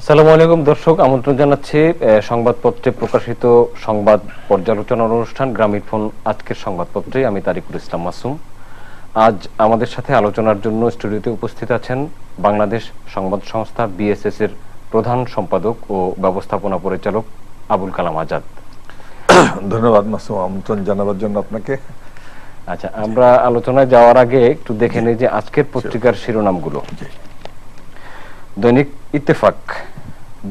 আসসালামু আলাইকুম দর্শক, আমন্ত্রণ জানাচ্ছি সংবাদপত্রে প্রকাশিত সংবাদ পর্যালোচনার অনুষ্ঠান গ্রামীণফোন আজকের সংবাদপত্রে। আমি তারিকুল ইসলাম মাসুম। আজ আমাদের সাথে আলোচনার জন্য স্টুডিওতে উপস্থিত আছেন বাংলাদেশ সংবাদ সংস্থা বিএসএস এর প্রধান সম্পাদক ও ব্যবস্থাপনা পরিচালক আবুল কালাম আজাদ। ধন্যবাদ মাসুম, আমন্ত্রণ জানাবার জন্য আপনাকে। আচ্ছা, আমরা আলোচনায় যাওয়ার আগে একটু দেখে নিই যে আজকের পত্রিকার শিরোনামগুলো। দৈনিক ইত্তেফাক,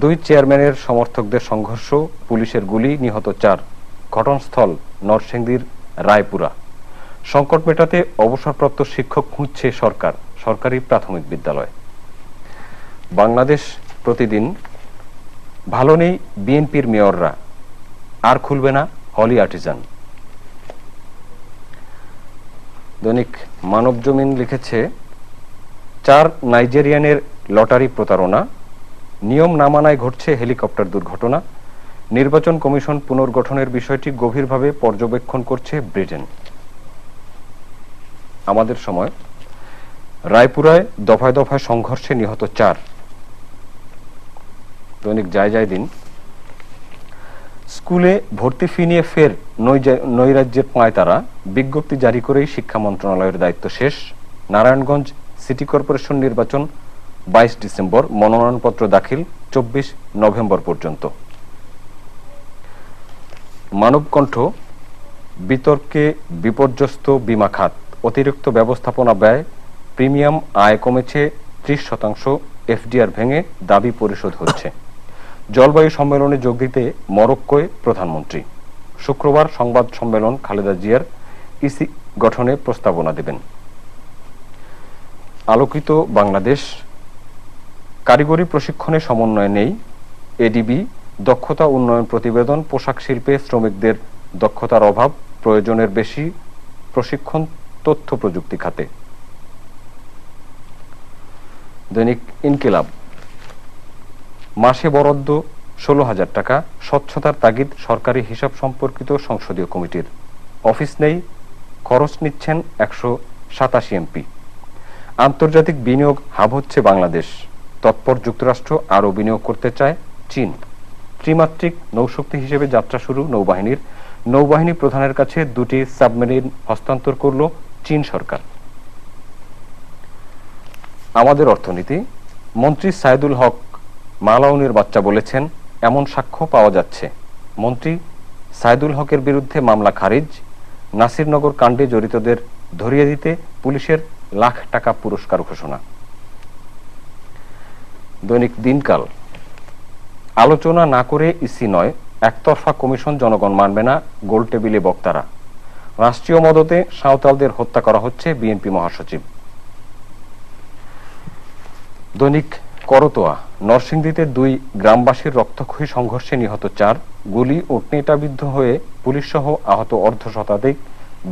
2 চেয়ারম্যানের সমর্থকদের সংঘর্ষ, পুলিশের গুলি, নিহত 4, ঘটনাস্থল নরসিংদীর রায়পুরা। সংকট মেটাতে অবসরপ্রাপ্ত শিক্ষক খুঁজছে সরকার, সরকারি প্রাথমিক বিদ্যালয়। বাংলাদেশ প্রতিদিন, ভালো নেই বিএনপির মেয়ররা, আর খুলবে না হলি আর্টিজান। দৈনিক মানবজমিন লিখেছে 4 নাইজেরিয়ানের লটারি প্রতারণা, নিয়ম না মানায় ঘটছে হেলিকপ্টার দুর্ঘটনা, নির্বাচন কমিশন পুনর্গঠনের বিষয়টি গভীরভাবে পর্যবেক্ষণ করছে ব্রিটেন। আমাদের সময়, রায়পুরায় দফায় দফায় সংঘর্ষে নিহত 4। দৈনিক যায় দিন, স্কুলে ভর্তি ফি নিয়ে ফের নৈরাজ্যের পায়তারা, বিজ্ঞপ্তি জারি করেই শিক্ষা মন্ত্রণালয়ের দায়িত্ব শেষ। নারায়ণগঞ্জ সিটি কর্পোরেশন নির্বাচন 22 ডিসেম্বর, মনোনয়নপত্র দাখিল 24 নভেম্বর পর্যন্ত। মানবকণ্ঠ, বিতর্কে বিপর্যস্ত বীমা খাত, অতিরিক্ত ব্যবস্থাপনা ব্যয়, প্রিমিয়াম আয় কমেছে 30%, এফডিআর ভেঙে দাবি পরিশোধ হচ্ছে। জলবায়ু সম্মেলনে যোগ দিতে মরক্কোয় প্রধানমন্ত্রী। শুক্রবার সংবাদ সম্মেলন, খালেদা জিয়ার ইসি গঠনে প্রস্তাবনা দেবেন। আলোকিত বাংলাদেশ, কারিগরি প্রশিক্ষণে সমন্বয় নেই, এডিবি দক্ষতা উন্নয়ন প্রতিবেদন, পোশাক শিল্পে শ্রমিকদের দক্ষতার অভাব, প্রয়োজনের বেশি প্রশিক্ষণ তথ্য প্রযুক্তি খাতে। দৈনিক ইনকিলাব, মাসে বরাদ্দ 16,000 টাকা, স্বচ্ছতার তাগিদ সরকারি হিসাব সম্পর্কিত সংসদীয় কমিটির। অফিস নেই, খরচ নিচ্ছেন 187 এমপি। আন্তর্জাতিক বিনিয়োগ হাব হচ্ছে বাংলাদেশ, তৎপর যুক্তরাষ্ট্র, আরও বিনিয়োগ করতে চায় চীন। ত্রিমাত্রিক নৌশক্তি হিসেবে যাত্রা শুরু নৌবাহিনীর, নৌবাহিনী প্রধানের কাছে 2টি সাবমেরিন হস্তান্তর করল চীন সরকার। আমাদের অর্থনীতি, মন্ত্রী সাইদুল হক মালাউনের বাচ্চা বলেছেন এমন সাক্ষ্য পাওয়া যাচ্ছে। মন্ত্রী সাইদুল হকের বিরুদ্ধে মামলা খারিজ। নাসিরনগর কাণ্ডে জড়িতদের ধরিয়ে দিতে পুলিশের লাখ টাকা পুরস্কার ঘোষণা। দৈনিক দিনকাল, আলোচনা না করে ইসি নয়, একতরফা কমিশন জনগণ মানবে না, গোলটেবিলে বক্তারা। রাষ্ট্রীয় মদতে সাঁওতালদের হত্যা করা হচ্ছে, বিএনপি মহাসচিব। দৈনিক করতোয়া, নরসিংদীতে 2 গ্রামবাসীর রক্তক্ষয়ী সংঘর্ষে নিহত 4, গুলি ও টেঁটাবিদ্ধ হয়ে পুলিশ সহ আহত অর্ধশতাধিক,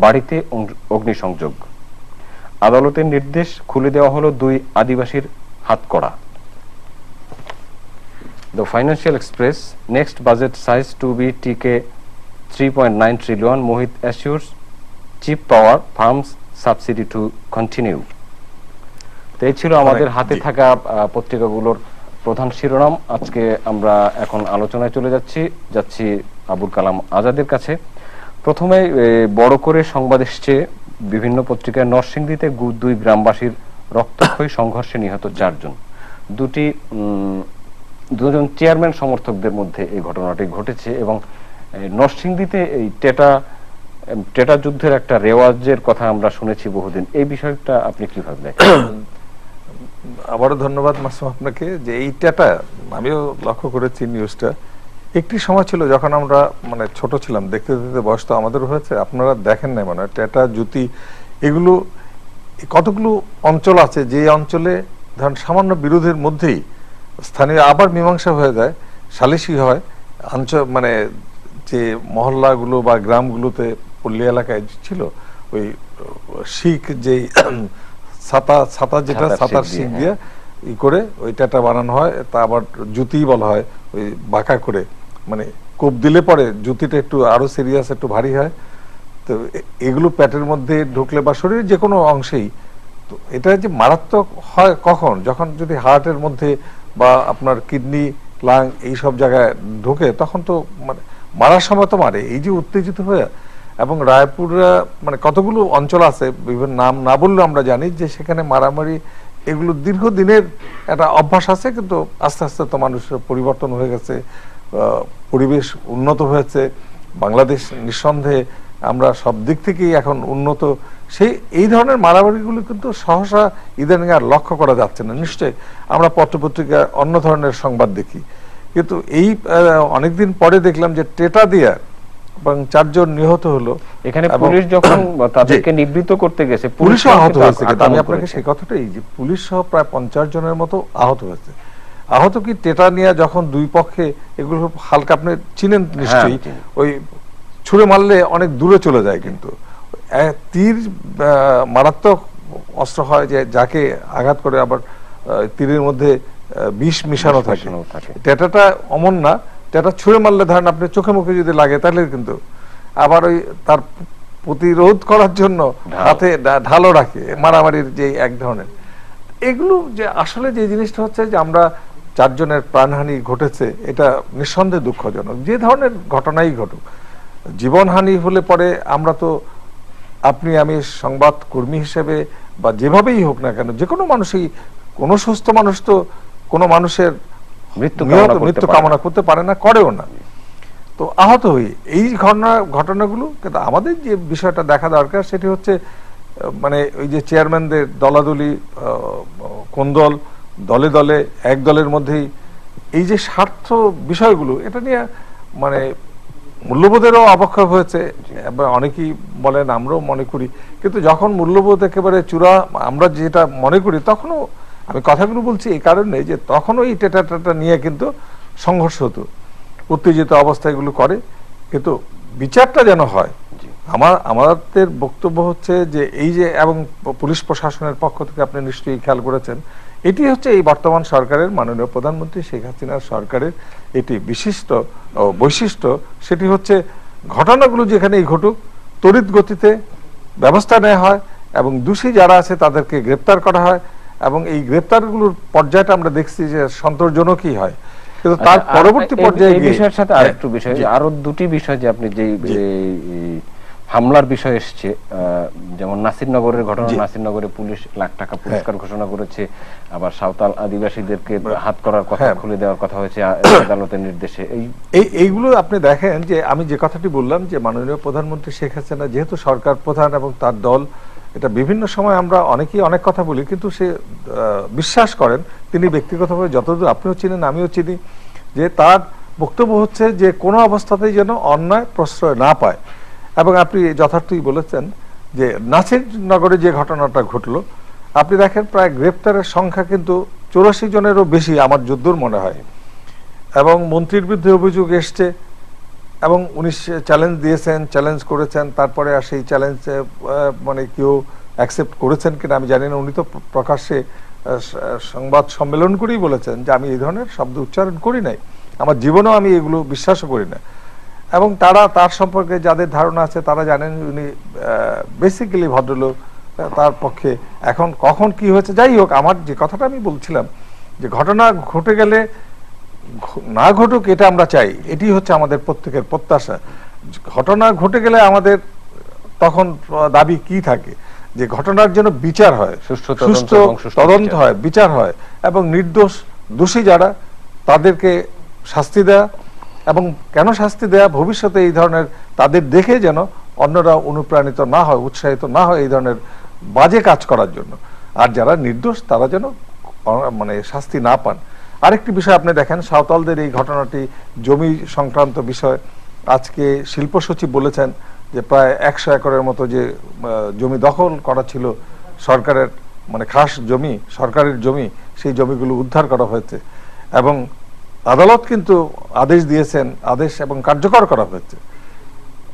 বাড়িতে অগ্নিসংযোগ। আদালতের নির্দেশ, খুলে দেওয়া হলো 2 আদিবাসীর হাতকড়া। The Financial Express, next budget size to be টিকে 3.9 trillion, Mohit assures chip power firms subsidy to continue. এই ছিল আমাদের হাতে থাকা পত্রিকাগুলোর প্রধান শিরোনাম। আজকে আমরা এখন আলোচনায় চলে যাচ্ছি আবুল কালাম আজাদের কাছে। প্রথমে বড় করে সংবাদ এসছে বিভিন্ন পত্রিকায়, নরসিংদীতে 2 গ্রামবাসীর রক্তক্ষয়ী সংঘর্ষে নিহত 4 জন। 2জন চেয়ারম্যান সমর্থকদের মধ্যে এই ঘটনাটি ঘটেছে এবং নরসিংদীতে এই টেটা যুদ্ধের একটা রেওয়াজের কথা আমরা শুনেছি বহুদিন। এই বিষয়টা আপনি কিভাবে দেখেন? আবারও ধন্যবাদ মাসুম আপনাকে। যে এইটা আমিও লক্ষ্য করেছি নিউজটা। একটি সময় ছিল যখন আমরা ছোট ছিলাম, দেখতে দেখতে বয়স তো আমাদের হয়েছে, আপনারা দেখেন নাই মনে হয়, টেটা জুতি এগুলো কতগুলো অঞ্চল আছে যে অঞ্চলে ধরেন সামান্য বিরোধের মধ্যেই স্থানীয় আবার মীমাংসা হয়ে যায়, সালিশি হয়। যে মহল্লাগুলো বা গ্রামগুলোতে পল্লী এলাকায় ছিল ওই শিখ যে ছাতা যেটা ছাতার শিখ দিয়ে করে ওই টেটা বানানো হয়, তা আবার জুতি বলা হয়, ওই বাঁকা করে কোপ দিলে পরে জুতিটা একটু আরো সিরিয়াস, একটু ভারী হয়। তো এগুলো পেটের মধ্যে ঢুকলে বা শরীরের যে কোনো অংশেই, তো এটা যে মারাত্মক হয় কখন, যখন যদি হার্টের মধ্যে বা আপনার কিডনি, লাং এই সব জায়গায় ঢোকে, তখন তো মানে মারার সময় তো মারে। এই যে উত্তেজিত হয়ে, এবং রায়পুরা মানে কতগুলো অঞ্চল আছে, বিভিন্ন নাম না বললেও আমরা জানি যে সেখানে মারামারি এগুলো দীর্ঘদিনের একটা অভ্যাস আছে, কিন্তু আস্তে আস্তে তো মানুষের পরিবর্তন হয়ে গেছে, পরিবেশ উন্নত হয়েছে, বাংলাদেশ নিঃসন্দেহে আমরা সব দিক থেকেই এখন উন্নত। এই ধরনের মারামারিগুলো কিন্তু সহসা ইদানিং আর লক্ষ্য করা যাচ্ছে না। নিশ্চয়ই আমরা পত্রপত্রিকায় অন্য ধরনের সংবাদ দেখি, কিন্তু এই অনেকদিন পরে দেখলাম যে টেটা দিয়া এবং 4 জন নিহত হলো। এখানে পুলিশ যখন তাদেরকে নিবৃত্ত করতে গেছে, পুলিশও আহত হয়েছে। আমি আপনাকে সেই কথাটাই, যে পুলিশ সহ প্রায় 50 জনের মতো আহত হয়েছে। আহত কি টেটা নিয়ে যখন দুই পক্ষে এগুলো হালকা, আপনি চিনেন নিশ্চয়ই, ওই ছুঁড়ে মারলে অনেক দূরে চলে যায়, কিন্তু তীর মারাত্মক অস্ত্র হয়, যে যাকে আঘাত করে আবার তীরের মধ্যে বিষ মিশানো থাকে। টেটাটা অমন না, টেটা ছুঁড়ে মারলে ধরেন আপনি চোখে মুখে যদি লাগে তাহলে কিন্তু আবার ওই তার প্রতিরোধ করার জন্য হাতে ঢালও রাখে, মারামারির যে এক ধরনের। এগুলো যে আসলে যে জিনিসটা হচ্ছে যে আমরা 4 জনের প্রাণহানি ঘটেছে, এটা নিঃসন্দেহে দুঃখজনক। যে ধরনের ঘটনাই ঘটুক, জীবনহানি হলে পরে আমরা তো, আপনি আমি সংবাদ কর্মী হিসেবে বা যেভাবেই হোক না কেন, যে কোনো মানুষই, কোনো সুস্থ মানুষ তো কোনো মানুষের মৃত্যু কামনা করতে পারে না, করেও না। তো আহত হই এই ঘটনাগুলো। কিন্তু আমাদের যে বিষয়টা দেখা দরকার সেটি হচ্ছে মানে ওই যে চেয়ারম্যানদের দলাদলি, কোন দল, দলে দলে, এক দলের মধ্যেই এই যে স্বার্থ বিষয়গুলো, এটা নিয়ে মানে মূল্যবোধেরও অবক্ষয় হয়েছে। অনেকেই বলেন, আমরাও মনে করি, কিন্তু যখন মূল্যবোধ একেবারে চূড়া আমরা যেটা মনে করি, তখনও আমি কথাগুলো বলছি এই কারণে যে তখনও এই টেটা নিয়ে কিন্তু সংঘর্ষ হতো, উত্তেজিত অবস্থায় এগুলো করে, কিন্তু বিচারটা যেন হয়। আমাদের বক্তব্য হচ্ছে যে এই যে, এবং পুলিশ প্রশাসনের পক্ষ থেকে আপনি নিশ্চয়ই খেয়াল করেছেন, এটি হচ্ছে এই বর্তমান সরকারের, মাননীয় প্রধানমন্ত্রী শেখ হাসিনার সরকারের এটি বিশিষ্ট বৈশিষ্ট্য। সেটি হচ্ছে ঘটনাগুলো যেখানেই ঘটুক তড়িৎ গতিতে ব্যবস্থা নেওয়া হয়, এবং দোষী যারা আছে তাদেরকে গ্রেপ্তার করা হয়, এবং এই গ্রেপ্তারগুলোর পর্যায়টা আমরা দেখছি যে সন্তোষজনকই হয়। কিন্তু তার পরবর্তী পর্যায়ে এই বিষয়ের সাথে আরেকটু বিষয়, আরো দুটি বিষয় যে আপনি যে হামলার বিষয় এসছে, যেমন নাসিরনগরের ঘটনা, নাসিরনগরে পুলিশ লাখ টাকা পুরস্কার ঘোষণা করেছে, আবার সাঁওতাল আদিবাসীদেরকে হাত করার কথা, খুলে দেওয়ার কথা হয়েছে আদালতের নির্দেশে। এইগুলো আপনি দেখেন যে আমি যে কথাটি বললাম যে মাননীয় প্রধানমন্ত্রী শেখ হাসিনা যেহেতু সরকার প্রধান এবং তার দল, এটা বিভিন্ন সময় আমরা অনেকেই অনেক কথা বলি, কিন্তু সে বিশ্বাস করেন, তিনি ব্যক্তিগতভাবে যতদূর আপনিও চিনেন আমিও চিনি, যে তার বক্তব্য হচ্ছে যে কোনো অবস্থাতেই যেন অন্যায় প্রশ্রয় না পায়। এবং আপনি যথার্থই বলেছেন যে নাসিরনগরে যে ঘটনাটা ঘটলো, আপনি দেখেন প্রায় গ্রেপ্তারের সংখ্যা কিন্তু 84 জনেরও বেশি আমার যদ্দূর মনে হয়, এবং মন্ত্রীর বিরুদ্ধে অভিযোগ এসছে, এবং উনি চ্যালেঞ্জ দিয়েছেন, চ্যালেঞ্জ করেছেন, তারপরে আর সেই চ্যালেঞ্জ মানে কেউ অ্যাকসেপ্ট করেছেন কিনা আমি জানি না। উনি তো প্রকাশ্যে সংবাদ সম্মেলন করেই বলেছেন যে আমি এই ধরনের শব্দ উচ্চারণ করি নাই, আমার জীবনেও আমি এগুলো বিশ্বাসও করি না। এবং তার সম্পর্কে যাদের ধারণা আছে তারা জানেন উনি বেসিক্যালি ভদ্রলোক, তার পক্ষে এখন কখন কি হয়েছে যাই হোক, আমার যে কথাটা আমি বলছিলাম যে ঘটনা ঘটে গেলে না ঘটুক এটা আমরা চাই, এটি হচ্ছে আমাদের প্রত্যেকের প্রত্যাশা। ঘটনা ঘটে গেলে আমাদের তখন দাবি কি থাকে, যে ঘটনার জন্য বিচার হয়, সুষ্ঠু তদন্ত হয়, বিচার হয়, এবং দোষী যারা তাদেরকে শাস্তি দেয়া, এবং কেন শাস্তি দেয়া, ভবিষ্যতে এই ধরনের তাদের দেখে যেন অন্যরা অনুপ্রাণিত না হয়, উৎসাহিত না হয় এই ধরনের বাজে কাজ করার জন্য, আর যারা নির্দোষ তারা যেন মানে শাস্তি না পান। আরেকটি বিষয় আপনি দেখেন, সাঁওতালদের এই ঘটনাটি জমি সংক্রান্ত বিষয়। আজকে শিল্প সচিব বলেছেন যে প্রায় 100 একরের মতো যে জমি দখল করা ছিল সরকারের, মানে খাস জমি, সরকারের জমি, সেই জমিগুলো উদ্ধার করা হয়েছে, এবং আদালত কিন্তু আদেশ দিয়েছেন, আদেশ এবং কার্যকর করা হয়েছে।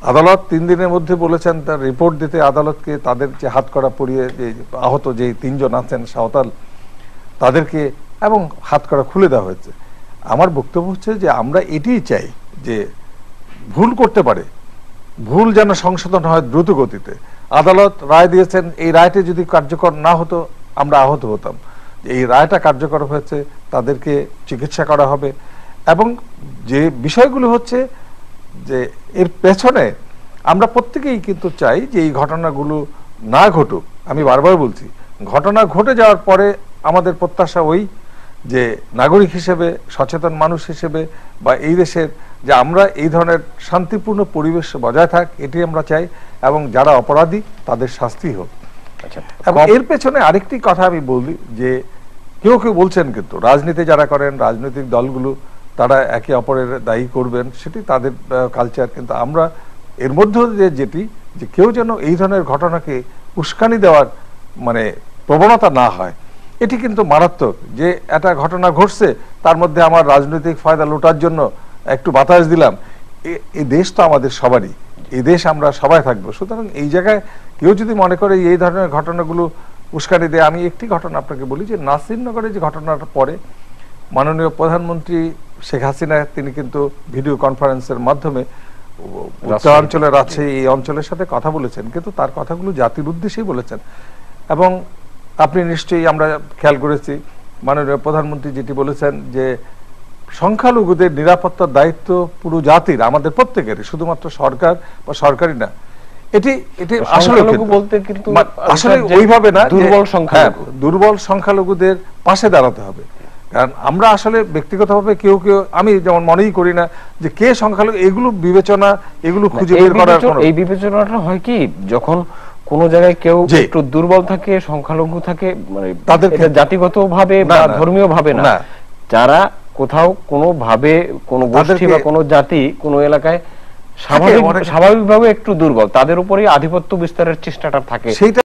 আদালত 3 দিনের মধ্যে বলেছেন তার রিপোর্ট দিতে আদালতকে, তাদের যে হাতকড়া পরিয়ে যে আহত যে 3 জন আছেন সাঁওতাল তাদেরকে, এবং হাতকড়া খুলে দেওয়া হয়েছে। আমার বক্তব্য হচ্ছে যে আমরা এটিই চাই যে ভুল করতে পারে, ভুল যেন সংশোধন হয় দ্রুত গতিতে। আদালত রায় দিয়েছেন, এই রায়টি যদি কার্যকর না হতো আমরা আহত হতাম, এই রায়টা কার্যকর হয়েছে তাদেরকে চিকিৎসা করা হবে। এবং যে বিষয়গুলো হচ্ছে যে এর পেছনে আমরা প্রত্যেকেই কিন্তু চাই যে এই ঘটনাগুলো না ঘটুক। আমি বারবার বলছি, ঘটনা ঘটে যাওয়ার পরে আমাদের প্রত্যাশা ওই যে নাগরিক হিসেবে, সচেতন মানুষ হিসেবে বা এই দেশের যে আমরা এই ধরনের শান্তিপূর্ণ পরিবেশ বজায় থাক, এটি আমরা চাই, এবং যারা অপরাধী তাদের শাস্তি হোক। আচ্ছা, এবং এর পেছনে আরেকটি কথা আমি বলি যে কেউ কেউ বলছেন কিন্তু রাজনীতি যারা করেন, রাজনৈতিক দলগুলো তারা একে অপরের দায়ী করবেন, সেটি তাদের কালচার। কিন্তু আমরা এর মধ্যে যেটি যে কেউ যেন এই ধরনের ঘটনাকে উস্কানি দেওয়ার মানে প্রবণতা না হয়, এটি কিন্তু মারাত্মক। যে একটা ঘটনা ঘটছে তার মধ্যে আমার রাজনৈতিক ফায়দা লোটার জন্য একটু বাতাস দিলাম, এই দেশ তো আমাদের সবারই, এই দেশ আমরা সবাই থাকবো। সুতরাং এই জায়গায় কেউ যদি মনে করে এই ধরনের ঘটনাগুলো উস্কানি দেয়, আমি একটি ঘটনা আপনাকে বলি যে নাসিরনগরে যে ঘটনাটা পরে মাননীয় প্রধানমন্ত্রী শেখ হাসিনা তিনি কিন্তু ভিডিও কনফারেন্সের মাধ্যমে উত্তরাঞ্চলের রাজশাহী এই অঞ্চলের সাথে কথা বলেছেন, কিন্তু তার কথাগুলো জাতির উদ্দেশ্যেই বলেছেন। এবং আপনি নিশ্চয়ই আমরা খেয়াল করেছি মাননীয় প্রধানমন্ত্রী যেটি বলেছেন যে সংখ্যালঘুদের নিরাপত্তার দায়িত্ব পুরো জাতির, আমাদের প্রত্যেকেরই, শুধুমাত্র সরকার বা সরকারি না। এটি আসলে বলতে কিন্তু আসলে ওইভাবে না, দুর্বল সংখ্যালঘুদের পাশে দাঁড়াতে হবে। কারণ আমরা আসলে ব্যক্তিগতভাবে কেউ কেউ, আমি যেমন মনেই করি না যে কে সংখ্যালঘু, এগুলো বিবেচনা, এগুলো খুঁজে বের করার কোনো, এই বিবেচনাটা হয় কি যখন কোন জায়গায় কেউ একটু দুর্বল থাকে, সংখ্যালঘু থাকে, মানে তাদের জাতিগত ভাবে বা ধর্মীয় ভাবে না, যারা কোথাও কোনো ভাবে কোনো গোষ্ঠী বা কোনো জাতি কোনো এলাকায় স্বাভাবিকভাবে একটু দুর্বল, তাদের উপরেই আধিপত্য বিস্তারের চেষ্টাটা থাকে।